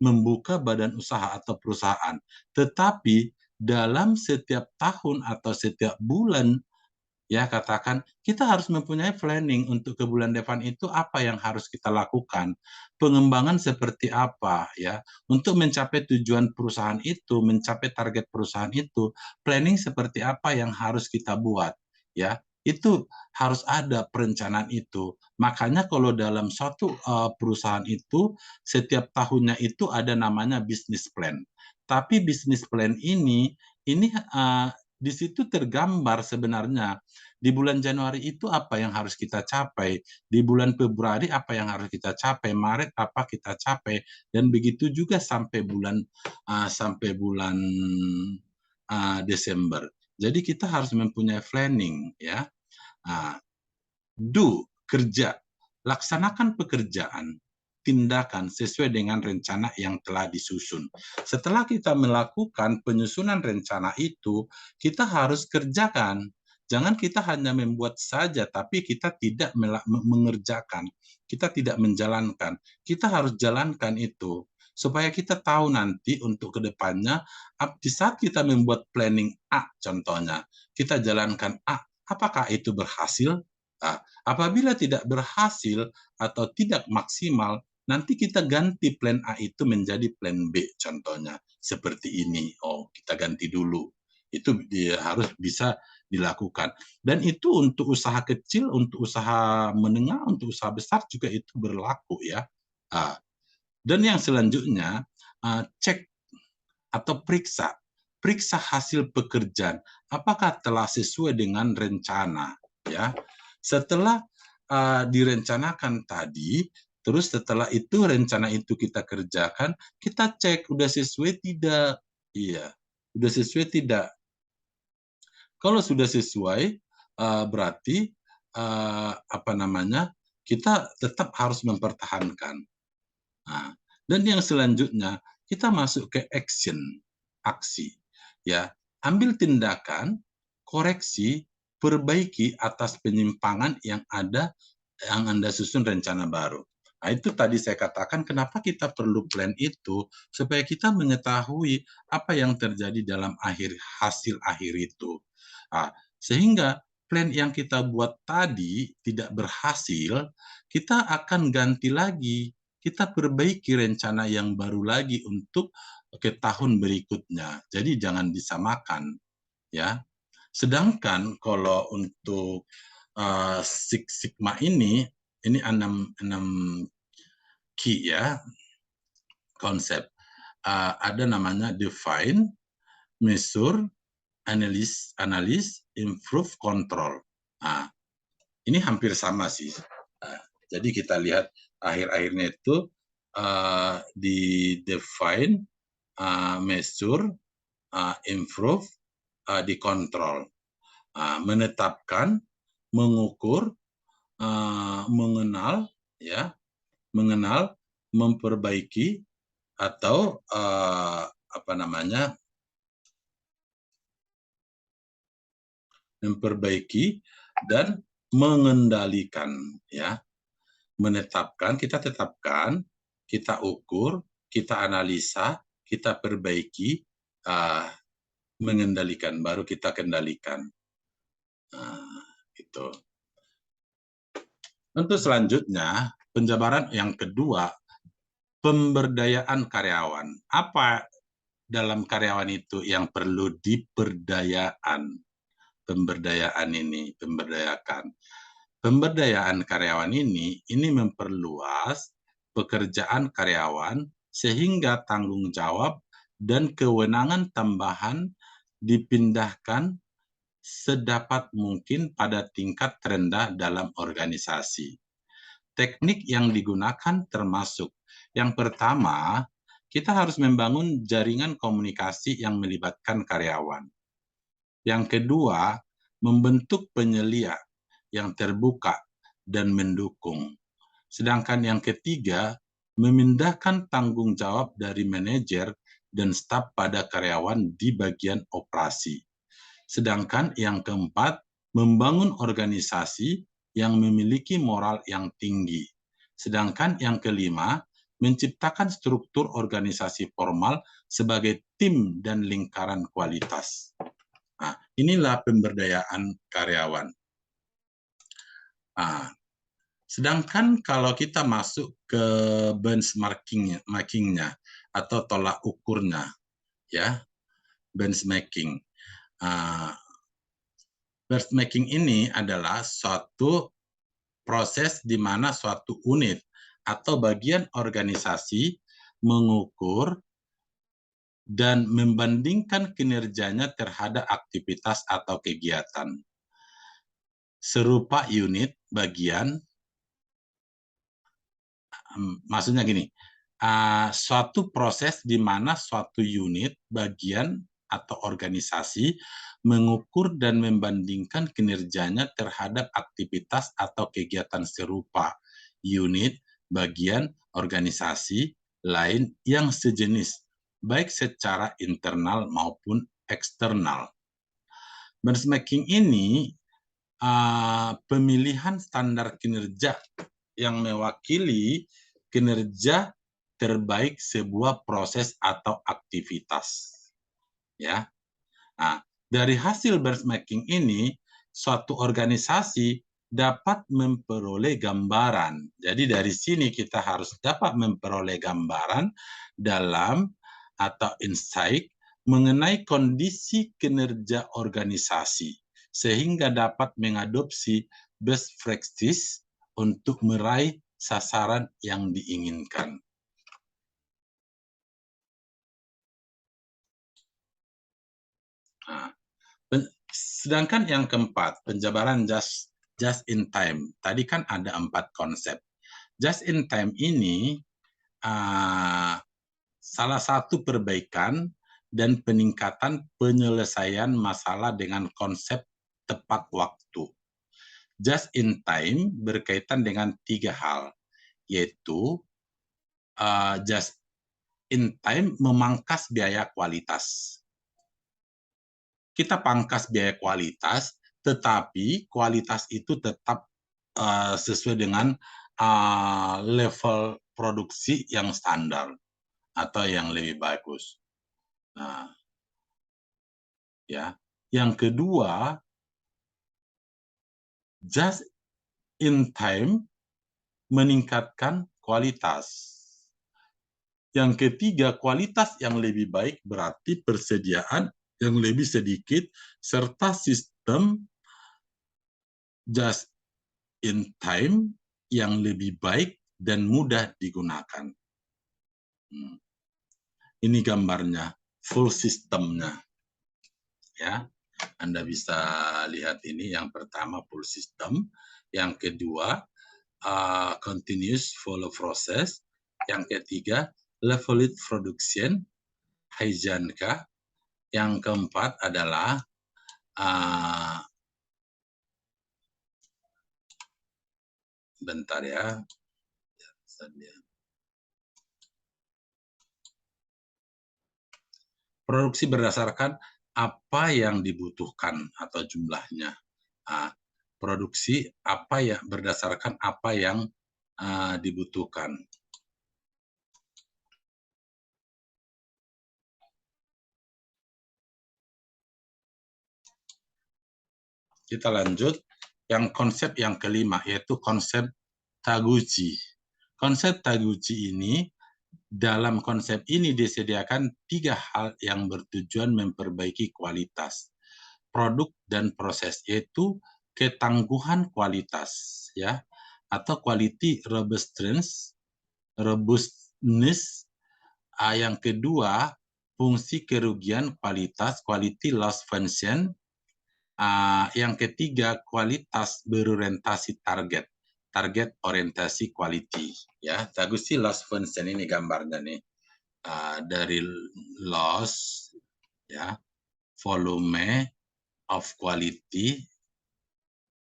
membuka badan usaha atau perusahaan, tetapi dalam setiap tahun atau setiap bulan, ya katakan kita harus mempunyai planning untuk ke bulan depan itu apa yang harus kita lakukan, pengembangan seperti apa, ya, untuk mencapai tujuan perusahaan itu, mencapai target perusahaan itu, planning seperti apa yang harus kita buat, ya. Itu harus ada perencanaan itu. Makanya kalau dalam suatu perusahaan itu setiap tahunnya itu ada namanya business plan. Tapi business plan ini di situ tergambar sebenarnya di bulan Januari itu apa yang harus kita capai, di bulan Februari apa yang harus kita capai, Maret apa kita capai, dan begitu juga sampai bulan Desember. Jadi kita harus mempunyai planning, ya. Kerja, laksanakan pekerjaan, tindakan sesuai dengan rencana yang telah disusun. Setelah kita melakukan penyusunan rencana itu, kita harus kerjakan. Jangan kita hanya membuat saja, tapi kita tidak mengerjakan, kita tidak menjalankan. Kita harus jalankan itu, supaya kita tahu nanti untuk kedepannya, di saat kita membuat planning A contohnya, kita jalankan A, apakah itu berhasil? Apabila tidak berhasil atau tidak maksimal, nanti kita ganti plan A itu menjadi plan B contohnya. Seperti ini, kita ganti dulu. Itu harus bisa dilakukan. Dan itu untuk usaha kecil, untuk usaha menengah, untuk usaha besar juga itu berlaku, ya. Dan yang selanjutnya, cek atau periksa hasil pekerjaan, apakah telah sesuai dengan rencana, ya. Setelah direncanakan tadi, terus setelah itu rencana itu kita kerjakan, kita cek udah sesuai tidak. Iya, udah sesuai tidak. Kalau sudah sesuai, berarti kita tetap harus mempertahankan. Dan yang selanjutnya kita masuk ke aksi, ya. Ambil tindakan, koreksi, perbaiki atas penyimpangan yang ada yang Anda susun rencana baru. Itu tadi saya katakan kenapa kita perlu plan itu, supaya kita mengetahui apa yang terjadi dalam hasil akhir itu. Sehingga plan yang kita buat tadi tidak berhasil, kita akan ganti lagi, kita perbaiki rencana yang baru lagi untuk ke tahun berikutnya. Jadi jangan disamakan, ya. Sedangkan kalau untuk Six Sigma ini 6 key, ya, konsep. Ada namanya define, measure, analyze, improve, control. Ini hampir sama sih. Jadi kita lihat akhir-akhirnya itu di define, measure, improve, dikontrol. Menetapkan, mengukur, mengenal, ya, memperbaiki, atau memperbaiki, dan mengendalikan, ya. Kita tetapkan, kita ukur, kita analisa, kita perbaiki, mengendalikan, baru kita kendalikan. Gitu. Untuk selanjutnya, penjabaran yang kedua, pemberdayaan karyawan. Apa dalam karyawan itu yang perlu diperdayaan? Pemberdayaan ini, pemberdayakan. Pemberdayaan karyawan ini memperluas pekerjaan karyawan sehingga tanggung jawab dan kewenangan tambahan dipindahkan sedapat mungkin pada tingkat terendah dalam organisasi. Teknik yang digunakan termasuk yang pertama, kita harus membangun jaringan komunikasi yang melibatkan karyawan. Yang kedua, membentuk penyelia yang terbuka dan mendukung. Sedangkan yang ketiga, memindahkan tanggung jawab dari manajer dan staf pada karyawan di bagian operasi. Sedangkan yang keempat, membangun organisasi yang memiliki moral yang tinggi. Sedangkan yang kelima, menciptakan struktur organisasi formal sebagai tim dan lingkaran kualitas. Nah, inilah pemberdayaan karyawan. Nah, sedangkan kalau kita masuk ke benchmarking-nya atau tolak ukurnya, ya, benchmarking. Benchmarking ini adalah suatu proses di mana suatu unit atau bagian organisasi mengukur dan membandingkan kinerjanya terhadap aktivitas atau kegiatan. Serupa unit bagian, maksudnya gini, suatu proses di mana suatu unit, bagian, atau organisasi mengukur dan membandingkan kinerjanya terhadap aktivitas atau kegiatan serupa unit, bagian, organisasi lain yang sejenis, baik secara internal maupun eksternal. Benchmarking ini pemilihan standar kinerja yang mewakili kinerja terbaik sebuah proses atau aktivitas. Ya. Nah, dari hasil benchmarking ini, suatu organisasi dapat memperoleh gambaran. Jadi dari sini kita harus dapat memperoleh gambaran dalam atau insight mengenai kondisi kinerja organisasi, sehingga dapat mengadopsi best practice untuk meraih sasaran yang diinginkan. Nah, sedangkan yang keempat, penjabaran just in time. Tadi kan ada 4 konsep. Just in time ini salah satu perbaikan dan peningkatan penyelesaian masalah dengan konsep tepat waktu. Just in time berkaitan dengan 3 hal, yaitu just in time memangkas biaya kualitas. Kita pangkas biaya kualitas, tetapi kualitas itu tetap sesuai dengan level produksi yang standar atau yang lebih bagus. Nah, ya. Yang kedua, just in time meningkatkan kualitas. Yang ketiga, kualitas yang lebih baik berarti persediaan yang lebih sedikit serta sistem just in time yang lebih baik dan mudah digunakan. Ini gambarnya, full sistemnya. Ya, Anda bisa lihat ini yang pertama full system, yang kedua continuous follow process, yang ketiga leveled production, Heijanka, yang keempat adalah bentar ya. Produksi berdasarkan apa yang dibutuhkan atau jumlahnya. Produksi apa ya, berdasarkan apa yang dibutuhkan. Kita lanjut yang konsep yang kelima, yaitu konsep Taguchi. Konsep Taguchi ini, dalam konsep ini disediakan 3 hal yang bertujuan memperbaiki kualitas produk dan proses, yaitu ketangguhan kualitas, ya, atau quality robustness. Yang kedua, fungsi kerugian kualitas, quality loss function. Yang ketiga, kualitas berorientasi target orientasi quality. Ya, Taguchi loss function ini gambarnya nih. Dari loss, ya, volume of quality,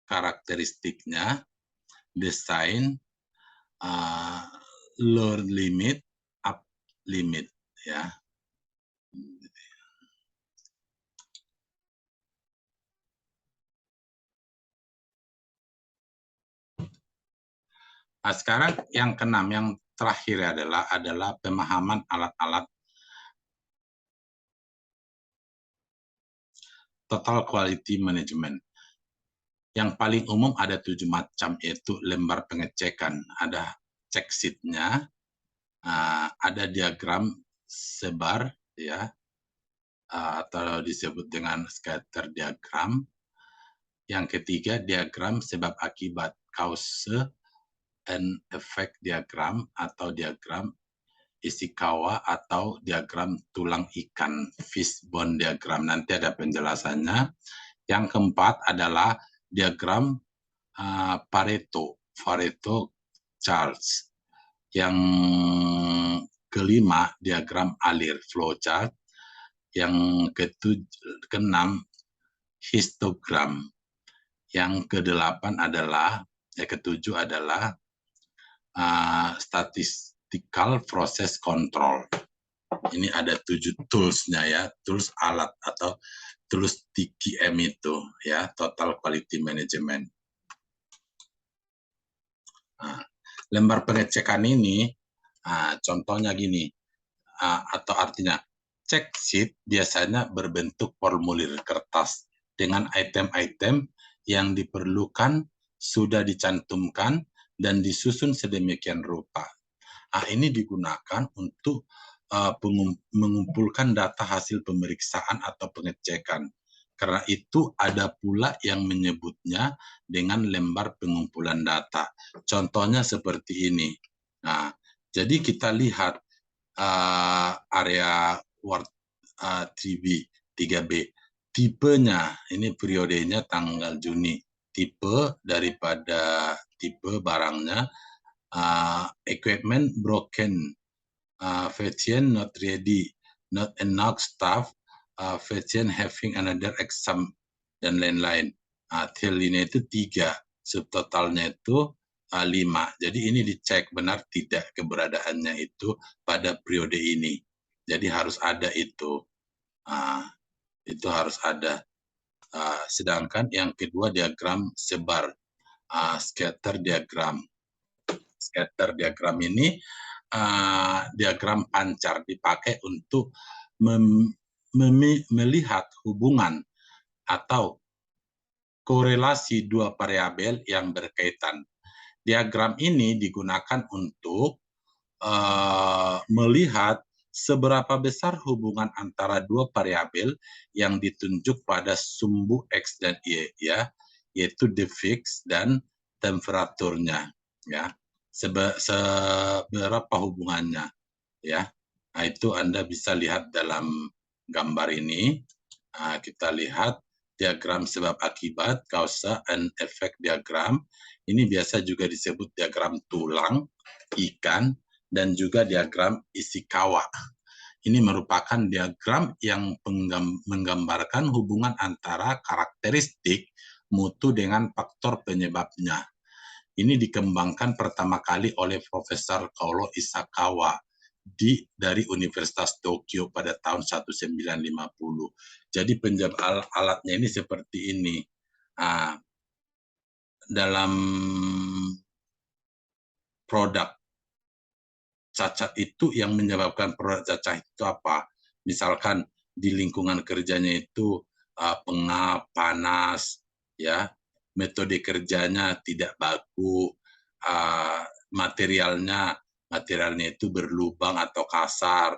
karakteristiknya, desain, lower limit, up limit, ya. Nah, sekarang yang keenam, yang terakhir adalah pemahaman alat-alat total quality management. Yang paling umum ada 7 macam, yaitu lembar pengecekan, ada check sheet-nya, ada diagram sebar, ya, atau disebut dengan scatter diagram. Yang ketiga, diagram sebab akibat, cause and effect diagram, atau diagram Ishikawa, atau diagram tulang ikan, fishbone diagram. Nanti ada penjelasannya. Yang keempat adalah diagram Pareto charts. Yang kelima, diagram alir, flow chart. Yang keenam, histogram. Yang kedelapan adalah, ketujuh adalah statistical process control. Ini ada 7 tools-nya, ya, tools alat atau tools TQM itu, ya, total quality management. Lembar pengecekan ini, contohnya gini, atau artinya, check sheet biasanya berbentuk formulir kertas dengan item-item yang diperlukan sudah dicantumkan dan disusun sedemikian rupa. Ini digunakan untuk mengumpulkan data hasil pemeriksaan atau pengecekan. Karena itu ada pula yang menyebutnya dengan lembar pengumpulan data. Contohnya seperti ini. Nah, jadi kita lihat area Word 3B. Tipenya, ini periodenya tanggal Juni. Tipe daripada tipe barangnya, equipment broken, patient not ready, not enough staff, patient having another exam, dan lain-lain. Till ini itu 3, subtotalnya itu 5. Jadi ini dicek benar tidak keberadaannya itu pada periode ini. Jadi harus ada itu. Itu harus ada. Sedangkan yang kedua, diagram sebar, scatter diagram. Scatter diagram ini diagram pancar, dipakai untuk melihat hubungan atau korelasi 2 variabel yang berkaitan. Diagram ini digunakan untuk melihat seberapa besar hubungan antara 2 variabel yang ditunjuk pada sumbu X dan Y, ya, yaitu defix dan temperaturnya, ya. Seberapa hubungannya, ya. Nah, itu Anda bisa lihat dalam gambar ini. Kita lihat diagram sebab akibat, cause and effect diagram. Ini biasa juga disebut diagram tulang ikan dan juga diagram Ishikawa. Ini merupakan diagram yang menggambarkan hubungan antara karakteristik mutu dengan faktor penyebabnya. Ini dikembangkan pertama kali oleh Profesor Kaoru Ishikawa dari Universitas Tokyo pada tahun 1950. Jadi alatnya ini seperti ini. Dalam produk cacat itu, yang menyebabkan produk cacat itu apa? Misalkan di lingkungan kerjanya itu pengap, panas, ya, metode kerjanya tidak baku, materialnya itu berlubang atau kasar,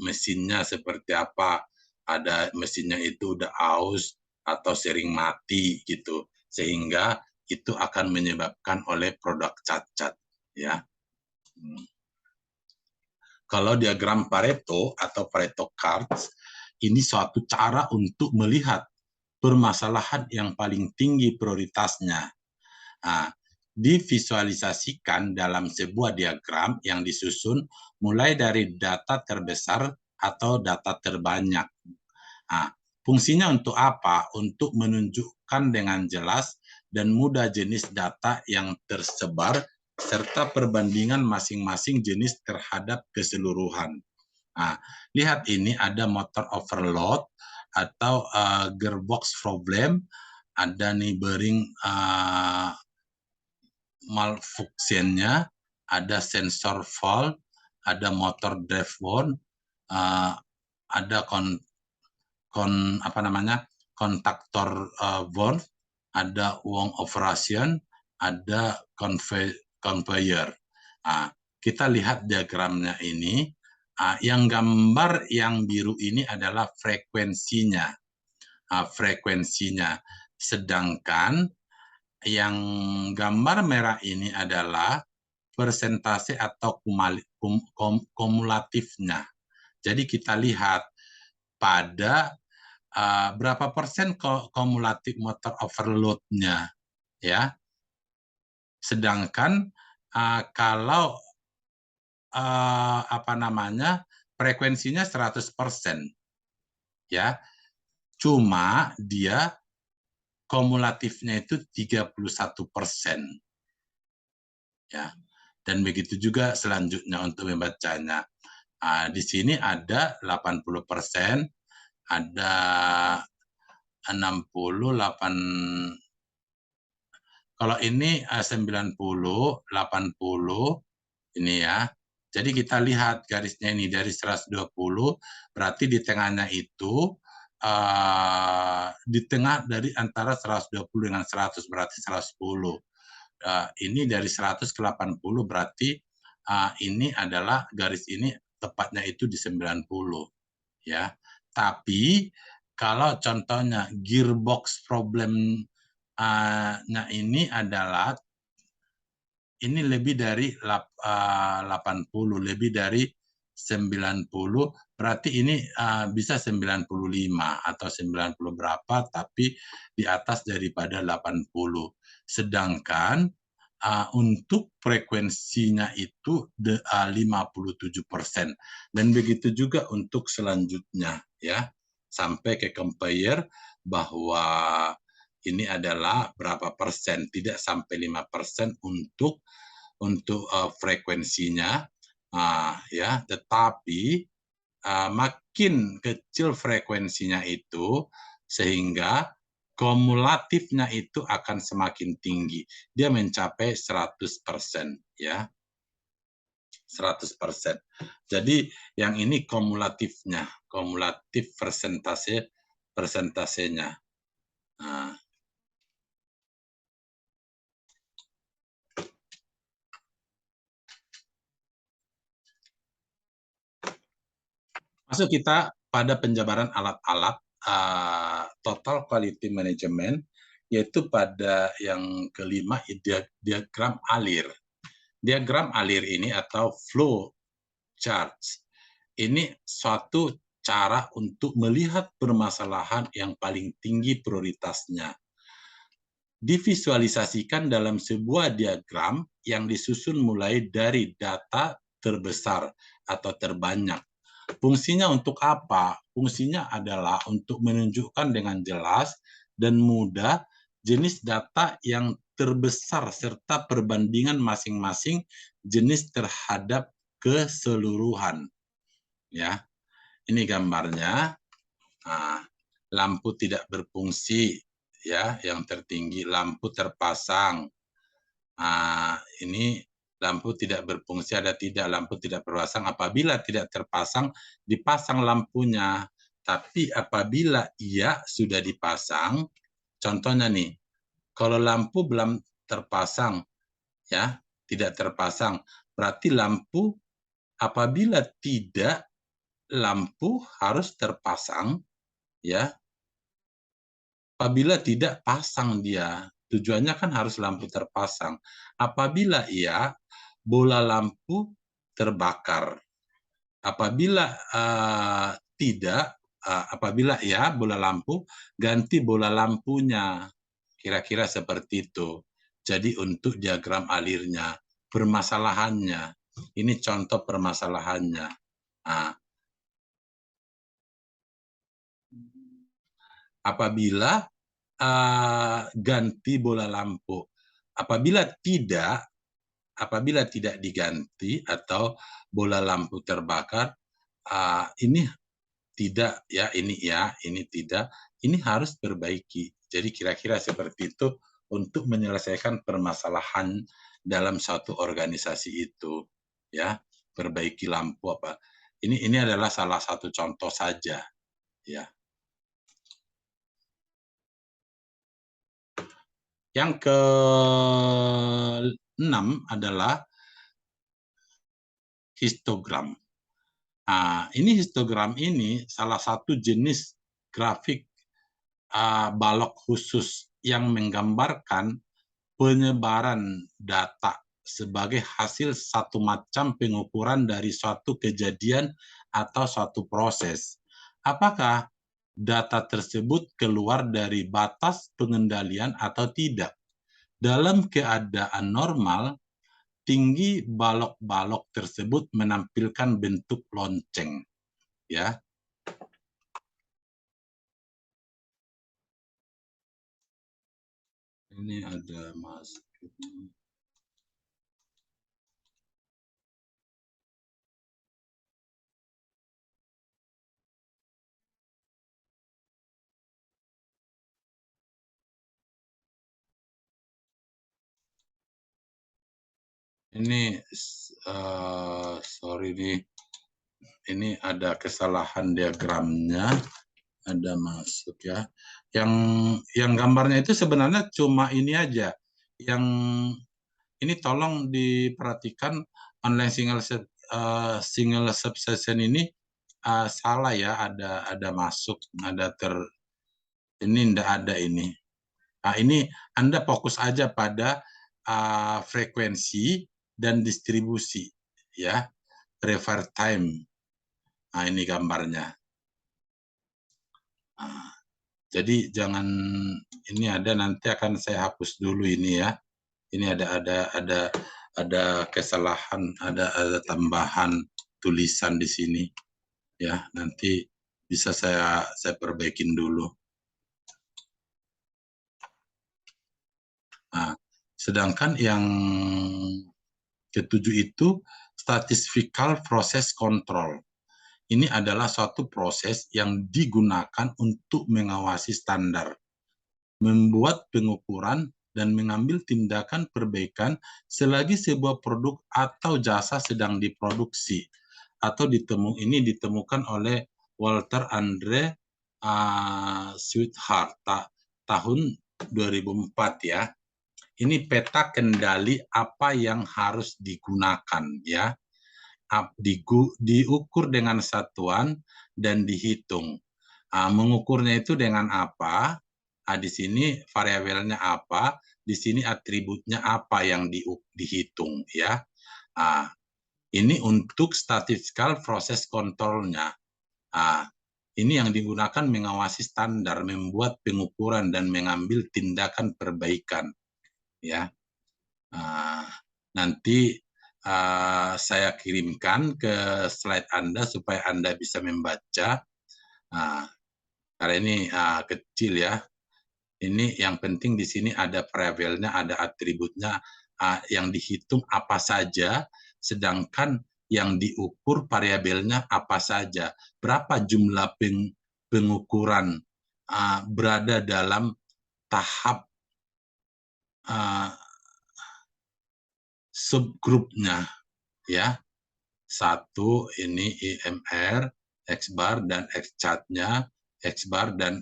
mesinnya seperti apa, ada mesinnya itu udah aus atau sering mati gitu, sehingga itu akan menyebabkan oleh produk cacat, ya. Kalau diagram Pareto atau Pareto Cards, ini suatu cara untuk melihat permasalahan yang paling tinggi prioritasnya. Nah, divisualisasikan dalam sebuah diagram yang disusun mulai dari data terbesar atau data terbanyak. Nah, fungsinya untuk apa? Untuk menunjukkan dengan jelas dan mudah jenis data yang tersebar serta perbandingan masing-masing jenis terhadap keseluruhan. Nah, lihat ini ada motor overload atau gearbox problem, ada nih bearing malfunction-nya, ada sensor fault, ada motor drive wound, ada kontaktor valve, ada wong operation, ada conveyor. Kita lihat diagramnya ini, yang gambar yang biru ini adalah frekuensinya, sedangkan yang gambar merah ini adalah persentase atau kumulatifnya. Jadi kita lihat pada berapa persen kumulatif motor overload-nya, ya. Sedangkan kalau frekuensinya 100%, ya. Cuma dia kumulatifnya itu 31%. Ya. Dan begitu juga selanjutnya untuk membacanya. Di sini ada 80%, ada 68, kalau ini 90, 80, ini ya. Jadi kita lihat garisnya ini dari 120, berarti di tengahnya itu, di tengah dari antara 120 dengan 100, berarti 110. Ini dari 100 ke 80, berarti ini adalah garis ini tepatnya itu di 90, ya. Tapi kalau contohnya gearbox problem-nya ini adalah ini lebih dari 80, lebih dari 90, berarti ini bisa 95 atau 90 berapa, tapi di atas daripada 80. Sedangkan untuk frekuensinya itu 57%. Dan begitu juga untuk selanjutnya, ya, sampai ke compare bahwa ini adalah berapa persen, tidak sampai 5% untuk frekuensinya, ya, tetapi makin kecil frekuensinya itu, sehingga kumulatifnya itu akan semakin tinggi. Dia mencapai 100%, ya. 100%. Jadi yang ini kumulatifnya, kumulatif persentasenya. Masuk kita pada penjabaran alat-alat total quality management, yaitu pada yang kelima, diagram alir. Diagram alir ini atau flow charts, ini suatu cara untuk melihat permasalahan yang paling tinggi prioritasnya. Divisualisasikan dalam sebuah diagram yang disusun mulai dari data terbesar atau terbanyak. Fungsinya untuk apa? Fungsinya adalah untuk menunjukkan dengan jelas dan mudah jenis data yang terbesar serta perbandingan masing-masing jenis terhadap keseluruhan. Ya, ini gambarnya. Nah, lampu tidak berfungsi, ya, yang tertinggi lampu terpasang. Nah, ini lampu tidak berfungsi, ada tidak, lampu tidak berpasang. Apabila tidak terpasang, dipasang lampunya. Tapi apabila ia sudah dipasang, contohnya nih, kalau lampu belum terpasang, ya, tidak terpasang, berarti lampu apabila tidak, lampu harus terpasang, ya. Apabila tidak, pasang dia. Tujuannya kan harus lampu terpasang. Apabila iya, bola lampu terbakar. Apabila tidak, apabila ya bola lampu, ganti bola lampunya. Kira-kira seperti itu. Jadi untuk diagram alirnya, permasalahannya. Ini contoh permasalahannya. Nah, apabila ganti bola lampu, apabila tidak diganti atau bola lampu terbakar, ini tidak, ya, ini tidak, ini harus perbaiki. Jadi kira-kira seperti itu untuk menyelesaikan permasalahan dalam suatu organisasi itu, ya, perbaiki lampu apa. Ini adalah salah satu contoh saja, ya. Yang ke-6 adalah histogram. Nah, ini histogram ini salah satu jenis grafik balok khusus yang menggambarkan penyebaran data sebagai hasil satu macam pengukuran dari suatu kejadian atau suatu proses. Apakah data tersebut keluar dari batas pengendalian atau tidak? Dalam keadaan normal, tinggi balok-balok tersebut menampilkan bentuk lonceng, ya. Ini ada masuk. Ini sorry nih, ini ada kesalahan diagramnya, ada masuk, ya. Yang gambarnya itu sebenarnya cuma ini aja. Yang ini tolong diperhatikan, online single subsession ini salah, ya, ada masuk, ini enggak ada ini. Nah, ini Anda fokus aja pada frekuensi dan distribusi, ya, refer time. Nah, ini gambarnya. Nah, jadi jangan, ini ada, nanti akan saya hapus dulu ini, ya. Ini ada kesalahan, ada tambahan tulisan di sini, ya. Nanti bisa saya perbaikin dulu. Nah, sedangkan yang ketujuh itu statistical process control. Ini adalah suatu proses yang digunakan untuk mengawasi standar, membuat pengukuran, dan mengambil tindakan perbaikan selagi sebuah produk atau jasa sedang diproduksi. Atau ini ditemukan oleh Walter Andre Sweetheart tahun 2004, ya. Ini peta kendali apa yang harus digunakan, ya. Diukur dengan satuan dan dihitung. Mengukurnya itu dengan apa? Di sini variabelnya apa? Di sini atributnya apa yang dihitung, ya. Ini untuk statistical process control-nya. Ini yang digunakan mengawasi standar, membuat pengukuran, dan mengambil tindakan perbaikan, ya. Nanti saya kirimkan ke slide Anda supaya Anda bisa membaca. Karena ini kecil, ya. Ini yang penting di sini ada variabelnya, ada atributnya, yang dihitung apa saja, sedangkan yang diukur variabelnya apa saja, berapa jumlah pengukuran berada dalam tahap subgrupnya, ya. Satu ini IMR, X-bar dan X-chart-nya, X-bar dan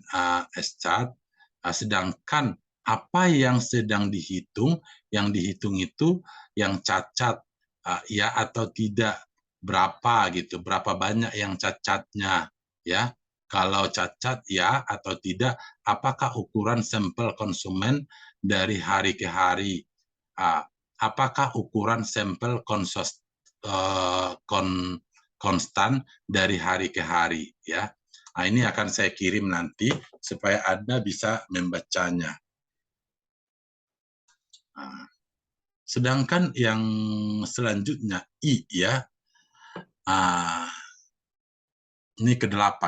S-chart. Sedangkan apa yang sedang dihitung, yang dihitung itu yang cacat ya atau tidak, berapa gitu, berapa banyak yang cacatnya, ya. Kalau cacat ya atau tidak, apakah ukuran sampel konsumen dari hari ke hari, apakah ukuran sampel konstan dari hari ke hari, ya. Nah, ini akan saya kirim nanti supaya Anda bisa membacanya. Nah, sedangkan yang selanjutnya I, ya. Ini ke-8,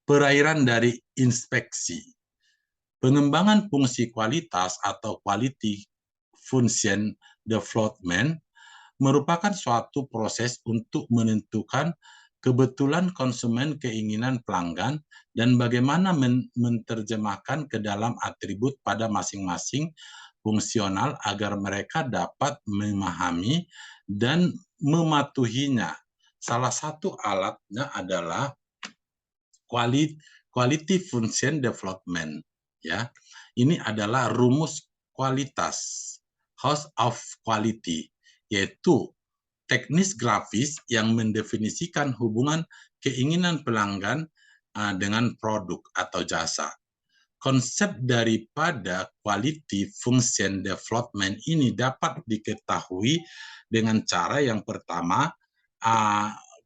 perairan dari inspeksi. Pengembangan fungsi kualitas atau quality function development merupakan suatu proses untuk menentukan kebetulan konsumen, keinginan pelanggan, dan bagaimana menerjemahkan ke dalam atribut pada masing-masing fungsional agar mereka dapat memahami dan mematuhinya. Salah satu alatnya adalah quality function development, ya. Ini adalah rumus kualitas, house of quality, yaitu teknis grafis yang mendefinisikan hubungan keinginan pelanggan dengan produk atau jasa. Konsep daripada quality function development ini dapat diketahui dengan cara yang pertama,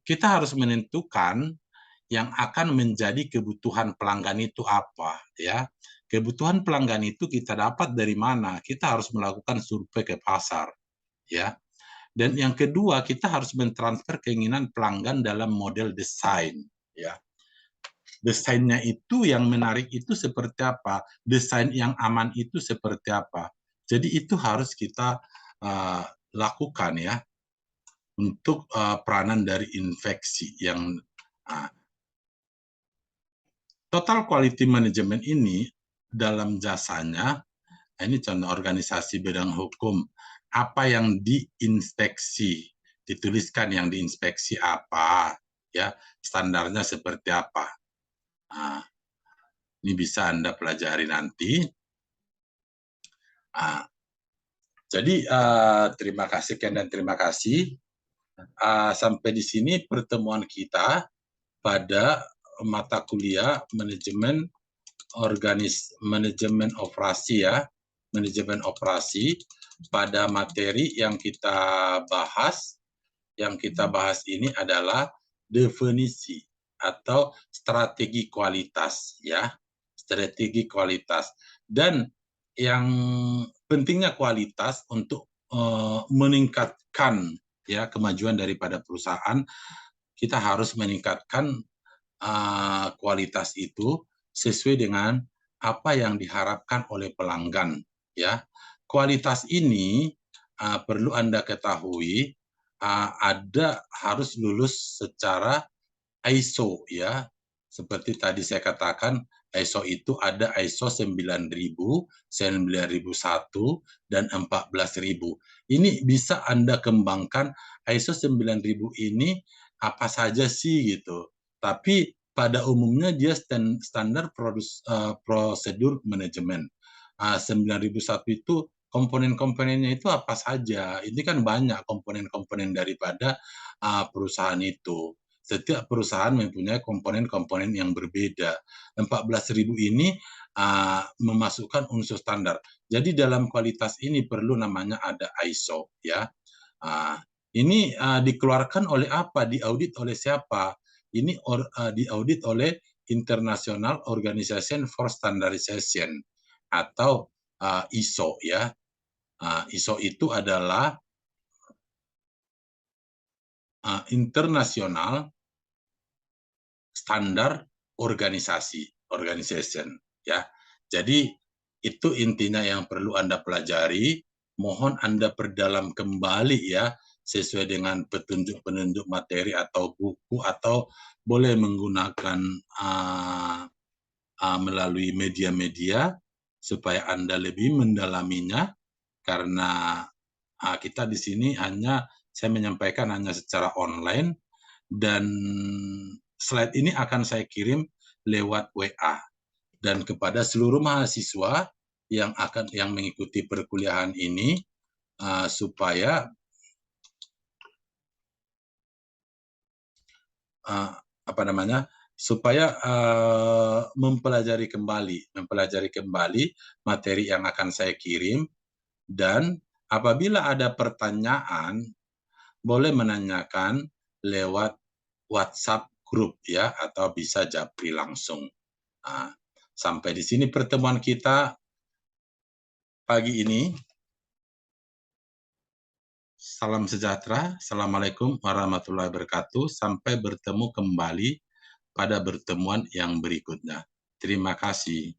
kita harus menentukan yang akan menjadi kebutuhan pelanggan itu apa, ya. Kebutuhan pelanggan itu kita dapat dari mana? Kita harus melakukan survei ke pasar, ya. Dan yang kedua, kita harus mentransfer keinginan pelanggan dalam model desain, ya. Desainnya itu yang menarik itu seperti apa? Desain yang aman itu seperti apa? Jadi itu harus kita lakukan, ya, untuk peranan dari infeksi yang total quality management ini dalam jasanya, ini contoh organisasi bidang hukum, apa yang diinspeksi, dituliskan yang diinspeksi apa, ya, standarnya seperti apa. Nah, ini bisa Anda pelajari nanti. Jadi terima kasih Ken dan terima kasih. Sampai di sini pertemuan kita pada mata kuliah manajemen operasi, ya, manajemen operasi. Pada materi yang kita bahas ini adalah definisi atau strategi kualitas, ya, strategi kualitas. Dan yang pentingnya kualitas untuk meningkatkan, ya, kemajuan daripada perusahaan, kita harus meningkatkan kualitas itu sesuai dengan apa yang diharapkan oleh pelanggan, ya. Kualitas ini perlu Anda ketahui harus lulus secara ISO, ya. Seperti tadi saya katakan, ISO itu ada ISO 9000, 9001, dan 14000. Ini bisa Anda kembangkan. ISO 9000 ini apa saja sih gitu. Tapi pada umumnya dia standar prosedur manajemen. 9001 itu komponen-komponennya itu apa saja. Ini kan banyak komponen-komponen daripada perusahaan itu. Setiap perusahaan mempunyai komponen-komponen yang berbeda. 14.000 ini memasukkan unsur standar. Jadi dalam kualitas ini perlu namanya ada ISO, ya. Ini dikeluarkan oleh apa? Diaudit oleh siapa? Ini diaudit oleh International Organization for Standardization atau ISO, ya. ISO itu adalah International Standard Organization, ya. Jadi itu intinya yang perlu Anda pelajari. Mohon Anda perdalam kembali, ya, sesuai dengan petunjuk-penunjuk materi atau buku, atau boleh menggunakan melalui media-media supaya Anda lebih mendalaminya, karena kita di sini saya menyampaikan hanya secara online, dan slide ini akan saya kirim lewat WA, dan kepada seluruh mahasiswa yang mengikuti perkuliahan ini, supaya mempelajari kembali materi yang akan saya kirim, dan apabila ada pertanyaan boleh menanyakan lewat WhatsApp grup ya, atau bisa japri langsung. Sampai di sini pertemuan kita pagi ini. Salam sejahtera, Assalamualaikum warahmatullahi wabarakatuh. Sampai bertemu kembali pada pertemuan yang berikutnya. Terima kasih.